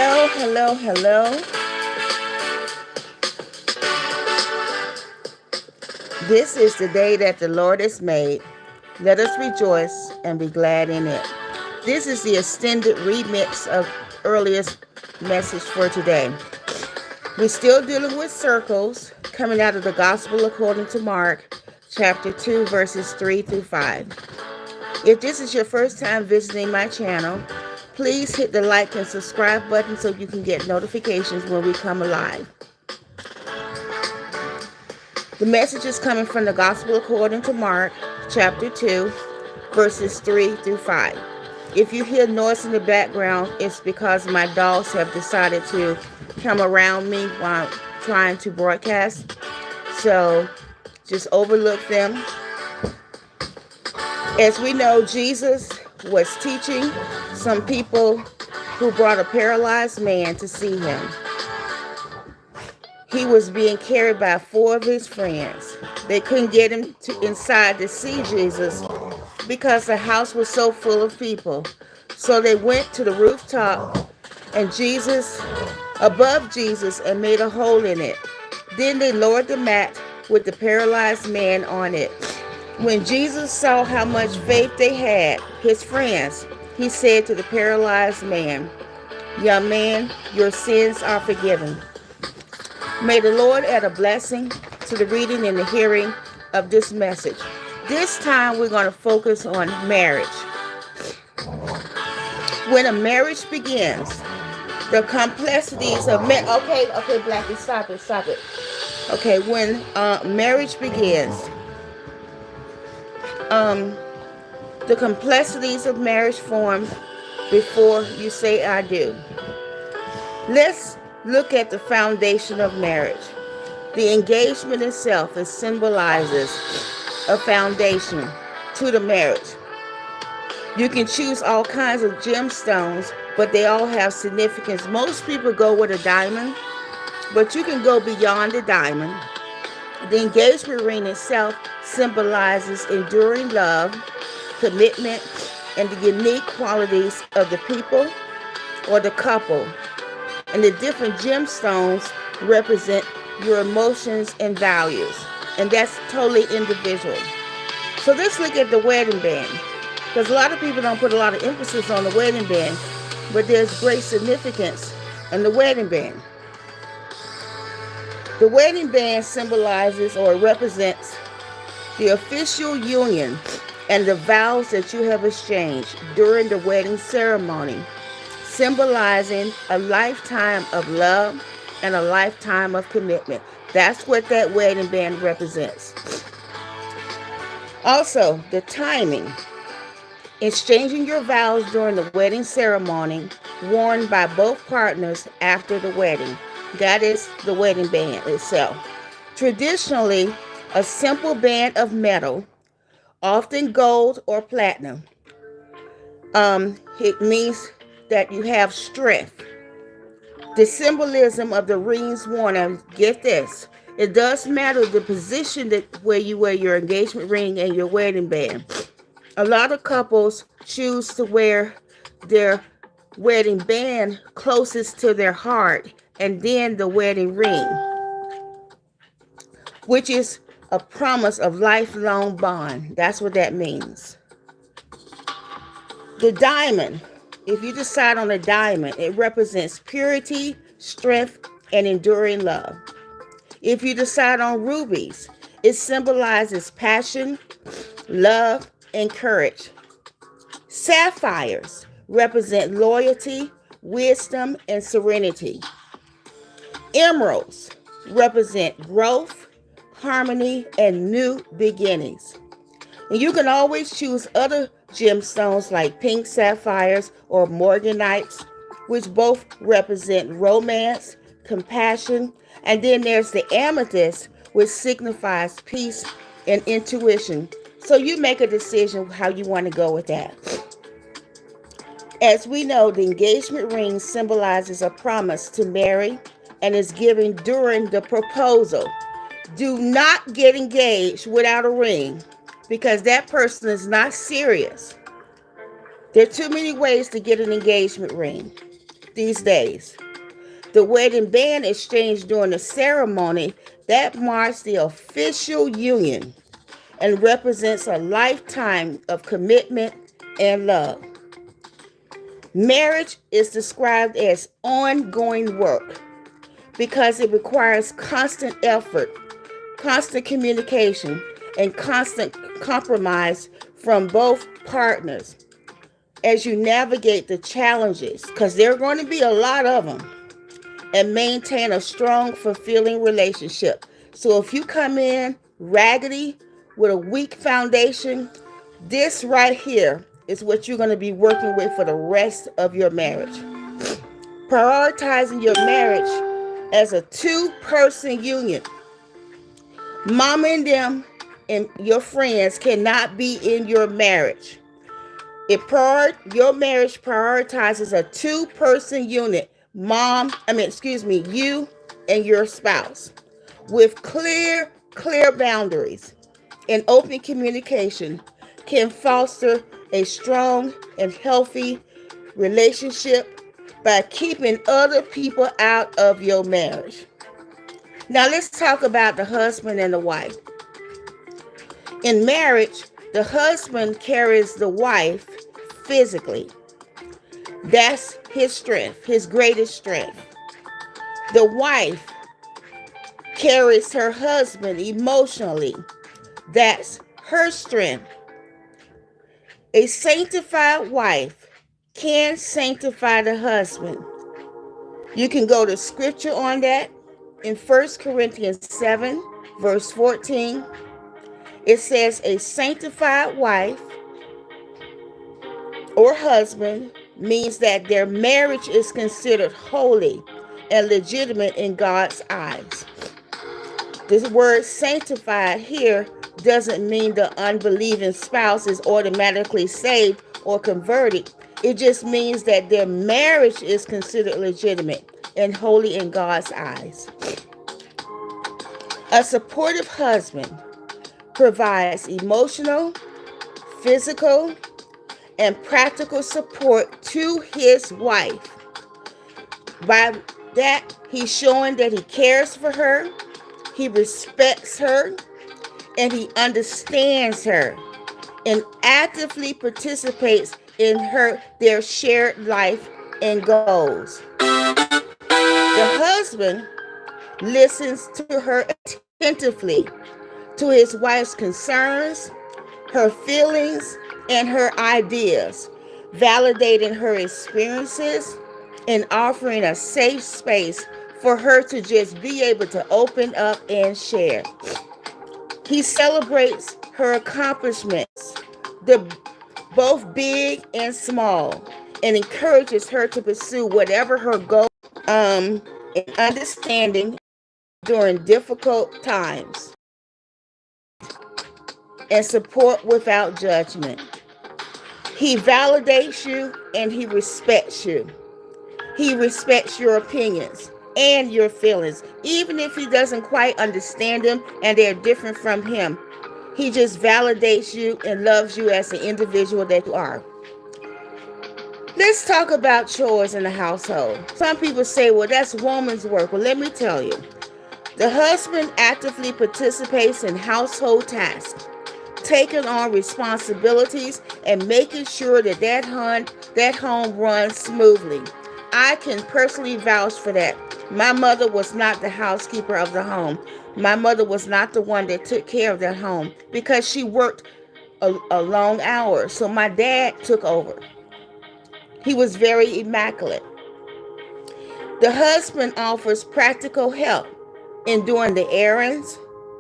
Hello, hello, hello. This is the day that the Lord has made. Let us rejoice and be glad in it. This is the extended remix of earliest message for today. We're still dealing with circles coming out of the Gospel according to Mark, chapter 2, verses 3 through 5. If this is your first time visiting my channel, please hit the like and subscribe button so you can get notifications when we come live. The message is coming from the Gospel according to Mark, chapter 2, verses 3 through 5. If you hear noise in the background, it's because my dogs have decided to come around me while trying to broadcast. So just overlook them. As we know, Jesus was teaching some people who brought a paralyzed man to see him. He was being carried by 4 of his friends. They couldn't get him inside to see Jesus because the house was so full of people. So they went to the rooftop above Jesus and made a hole in it. Then they lowered the mat with the paralyzed man on it. When Jesus saw how much faith they had, his friends, he said to the paralyzed man, "Young man, your sins are forgiven." May the Lord add a blessing to the reading and the hearing of this message. This time we're going to focus on marriage. When a marriage begins, the complexities of okay, Blackie, stop it. Okay, when marriage begins, the complexities of marriage form before you say "I do." Let's look at the foundation of marriage. The engagement itself symbolizes a foundation to the marriage. You can choose all kinds of gemstones, but they all have significance. Most people go with a diamond, but you can go beyond the diamond. The engagement ring itself symbolizes enduring love, commitment, and the unique qualities of the people or the couple. And the different gemstones represent your emotions and values. And that's totally individual. So let's look at the wedding band. Because a lot of people don't put a lot of emphasis on the wedding band, but there's great significance in the wedding band. The wedding band symbolizes or represents the official union and the vows that you have exchanged during the wedding ceremony, symbolizing a lifetime of love and a lifetime of commitment. That's what that wedding band represents. Also, the timing. Exchanging your vows during the wedding ceremony, worn by both partners after the wedding. That is the wedding band itself. Traditionally, a simple band of metal, often gold or platinum. It means that you have strength. The symbolism of the rings worn, and get this, it does matter the position where you wear your engagement ring and your wedding band. A lot of couples choose to wear their wedding band closest to their heart and then the wedding ring, which is a promise of lifelong bond. That's what that means. The diamond, if you decide on a diamond, it represents purity, strength, and enduring love. If you decide on rubies, it symbolizes passion, love, and courage. Sapphires represent loyalty, wisdom, and serenity. Emeralds represent growth, harmony, and new beginnings. And you can always choose other gemstones like pink sapphires or morganites, which both represent romance, compassion, and then there's the amethyst, which signifies peace and intuition. So you make a decision how you want to go with that. As we know, the engagement ring symbolizes a promise to marry and is given during the proposal. Do not get engaged without a ring because that person is not serious. There are too many ways to get an engagement ring. these days. The wedding band exchanged during the ceremony that marks the official union and represents a lifetime of commitment and love. Marriage is described as ongoing work because it requires constant effort, constant communication, and constant compromise from both partners as you navigate the challenges, because there are going to be a lot of them, and maintain a strong, fulfilling relationship. So if you come in raggedy with a weak foundation, this right here is what you're going to be working with for the rest of your marriage. Prioritizing your marriage as a two-person union. Mama and them and your friends cannot be in your marriage. Your marriage prioritizes a two-person unit. You and your spouse, with clear boundaries and open communication can foster a strong and healthy relationship by keeping other people out of your marriage. Now let's talk about the husband and the wife. In marriage, the husband carries the wife physically. That's his strength, his greatest strength. The wife carries her husband emotionally. That's her strength. A sanctified wife can sanctify the husband. You can go to scripture on that in 1 Corinthians 7, verse 14. It says a sanctified wife or husband means that their marriage is considered holy and legitimate in God's eyes. This word sanctified here doesn't mean the unbelieving spouse is automatically saved or converted. It just means that their marriage is considered legitimate and holy in God's eyes. A supportive husband provides emotional, physical, and practical support to his wife. By that, he's showing that he cares for her, he respects her, and he understands her, and actively participates in their shared life and goals. The husband listens to her attentively, to his wife's concerns, her feelings, and her ideas, validating her experiences and offering a safe space for her to just be able to open up and share. He celebrates her accomplishments, both big and small, and encourages her to pursue whatever her goal and understanding during difficult times, and support without judgment. He validates you and he respects you. He respects your opinions and your feelings, even if he doesn't quite understand them and they're different from him. He just validates you and loves you as the individual that you are. Let's talk about chores in the household. Some people say, well, that's woman's work. Well, let me tell you. The husband actively participates in household tasks, taking on responsibilities and making sure that home runs smoothly. I can personally vouch for that. My mother was not the housekeeper of the home. My mother was not the one that took care of that home because she worked a long hour. So my dad took over. He was very immaculate. The husband offers practical help in doing the errands,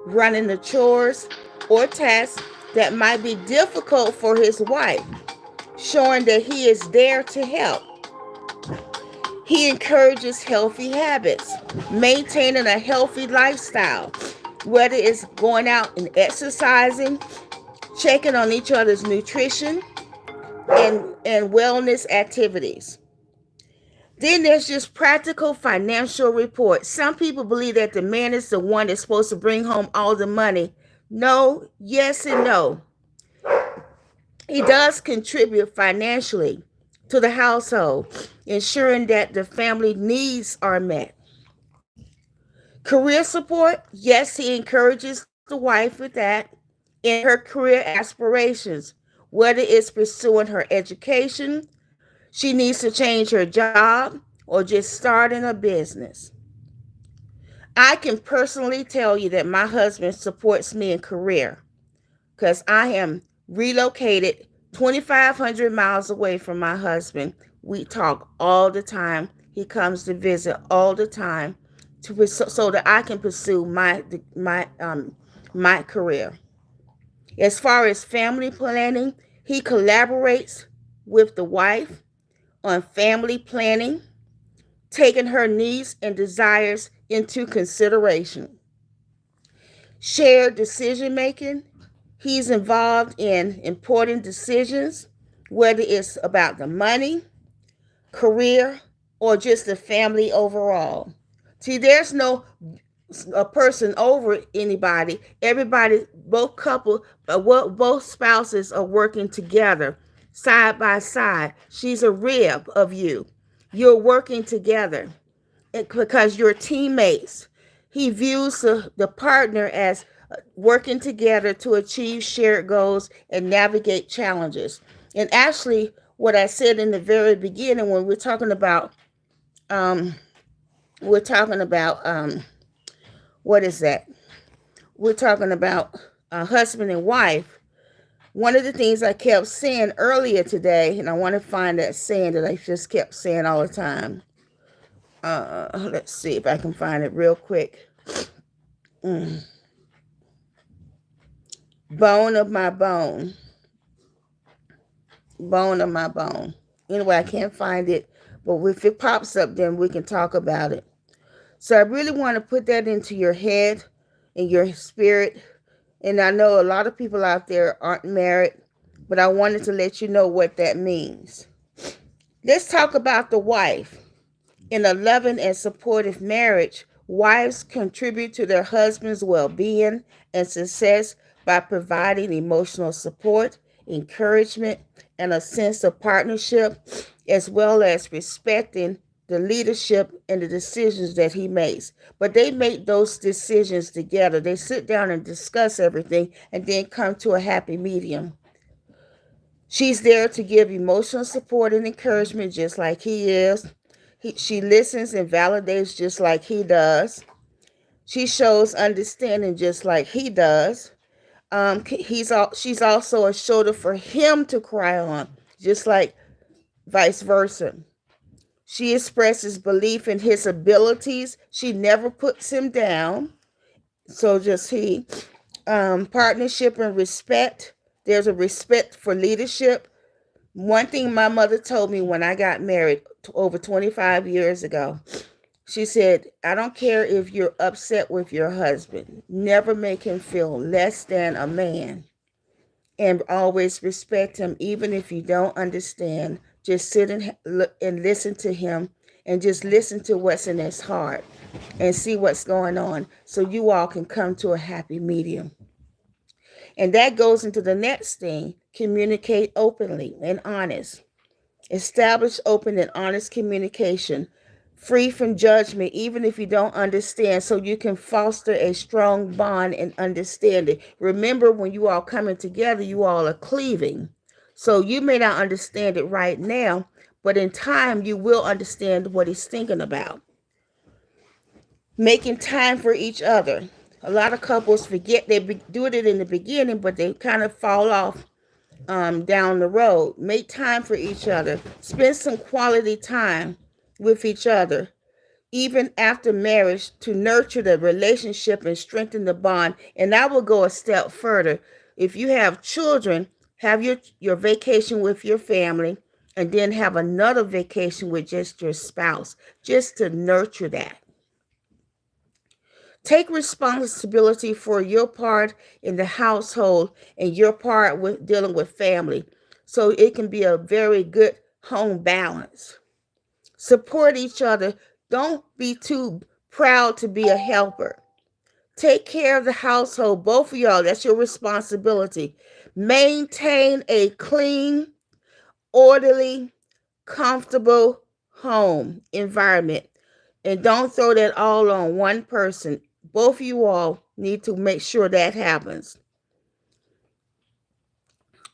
running the chores, or tasks that might be difficult for his wife, showing that he is there to help. He encourages healthy habits, maintaining a healthy lifestyle, whether it's going out and exercising, checking on each other's nutrition, and wellness activities. Then there's just practical financial reports. Some people believe that the man is the one that's supposed to bring home all the money. No, yes and no. He does contribute financially to the household, ensuring that the family needs are met. Career support, yes, he encourages the wife with that in her career aspirations, whether it's pursuing her education, she needs to change her job, or just starting a business. I can personally tell you that my husband supports me in career because I am relocated 2,500 miles away from my husband. We talk all the time. He comes to visit all the time so that I can pursue my career. As far as family planning, he collaborates with the wife on family planning, taking her needs and desires into consideration. Shared decision making, he's involved in important decisions, whether it's about the money, career, or just the family overall. See, there's no a person over anybody. Everybody, both spouses are working together, side by side. She's a rib of you. You're working together because you're teammates. He views the partner as working together to achieve shared goals and navigate challenges. And actually, what I said in the very beginning when um, we're talking about what is that? We're talking about husband and wife. One of the things I kept saying earlier today, and I want to find that saying that I just kept saying all the time. Let's see if I can find it real quick. Bone of my bone. Bone of my bone. Anyway, I can't find it, but if it pops up, then we can talk about it. So I really want to put that into your head and your spirit. And I know a lot of people out there aren't married, but I wanted to let you know what that means. Let's talk about the wife. In a loving and supportive marriage, wives contribute to their husband's well being and success by providing emotional support, encouragement, and a sense of partnership, as well as respecting the leadership and the decisions that he makes. But they make those decisions together. They sit down and discuss everything and then come to a happy medium. She's there to give emotional support and encouragement just like he is. She listens and validates just like he does. She shows understanding just like he does. She's also a shoulder for him to cry on, just like vice versa. She expresses belief in his abilities. She never puts him down. So just he. Partnership and respect. There's a respect for leadership. One thing my mother told me when I got married over 25 years ago, she said, I don't care if you're upset with your husband. Never make him feel less than a man. And always respect him, even if you don't understand. Just sit and listen to him and just listen to what's in his heart and see what's going on so you all can come to a happy medium. And that goes into the next thing. Communicate openly and honest. Establish open and honest communication, free from judgment, even if you don't understand, so you can foster a strong bond and understanding. Remember, when you all coming together, you all are cleaving. So you may not understand it right now, but in time, you will understand what he's thinking about. Making time for each other. A lot of couples forget they do it in the beginning, but they kind of fall off down the road. Make time for each other. Spend some quality time with each other, even after marriage, to nurture the relationship and strengthen the bond. And I will go a step further. If you have children, have your vacation with your family, and then have another vacation with just your spouse, just to nurture that. Take responsibility for your part in the household and your part with dealing with family so it can be a very good home balance. Support each other. Don't be too proud to be a helper. Take care of the household, both of y'all. That's your responsibility. Maintain a clean, orderly, comfortable home environment. And don't throw that all on one person. Both of you all need to make sure that happens.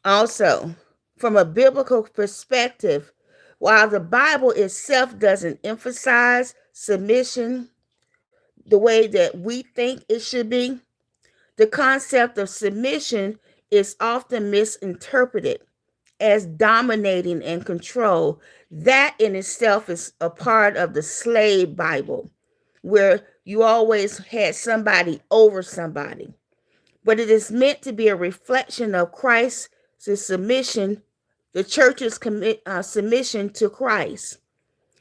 Also, from a biblical perspective, while the Bible itself doesn't emphasize submission the way that we think it should be, the concept of submission is often misinterpreted as dominating and control. That in itself is a part of the slave Bible, where you always had somebody over somebody. But it is meant to be a reflection of Christ's submission, the church's submission to Christ.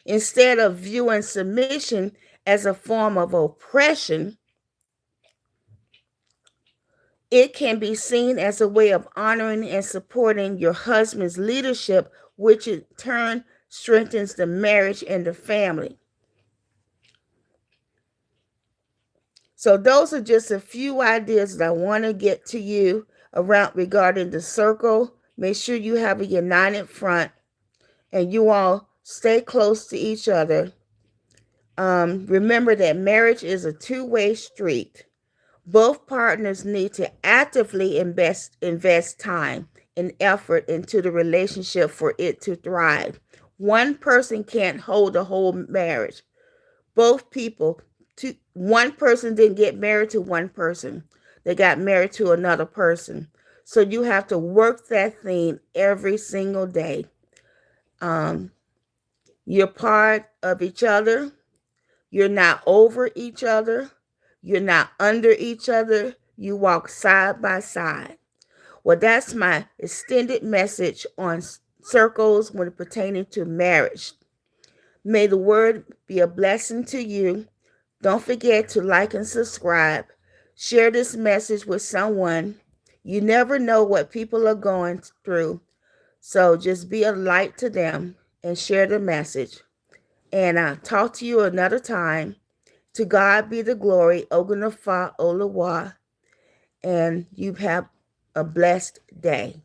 Instead of viewing submission as a form of oppression, it can be seen as a way of honoring and supporting your husband's leadership, which in turn strengthens the marriage and the family. So those are just a few ideas that I want to get to you around regarding the circle. Make sure you have a united front and you all stay close to each other. Remember that marriage is a two-way street. Both partners need to actively invest time and effort into the relationship for it to thrive. One person can't hold a whole marriage. Both people, one person didn't get married to one person. They got married to another person. So you have to work that thing every single day. You're part of each other. You're not over each other. You're not under each other. You walk side by side. Well, that's my extended message on circles when pertaining to marriage. May the word be a blessing to you. Don't forget to like and subscribe. Share this message with someone. You never know what people are going through. So just be a light to them and share the message. And I'll talk to you another time. To God be the glory. Ogunafa Olawa. And you have a blessed day.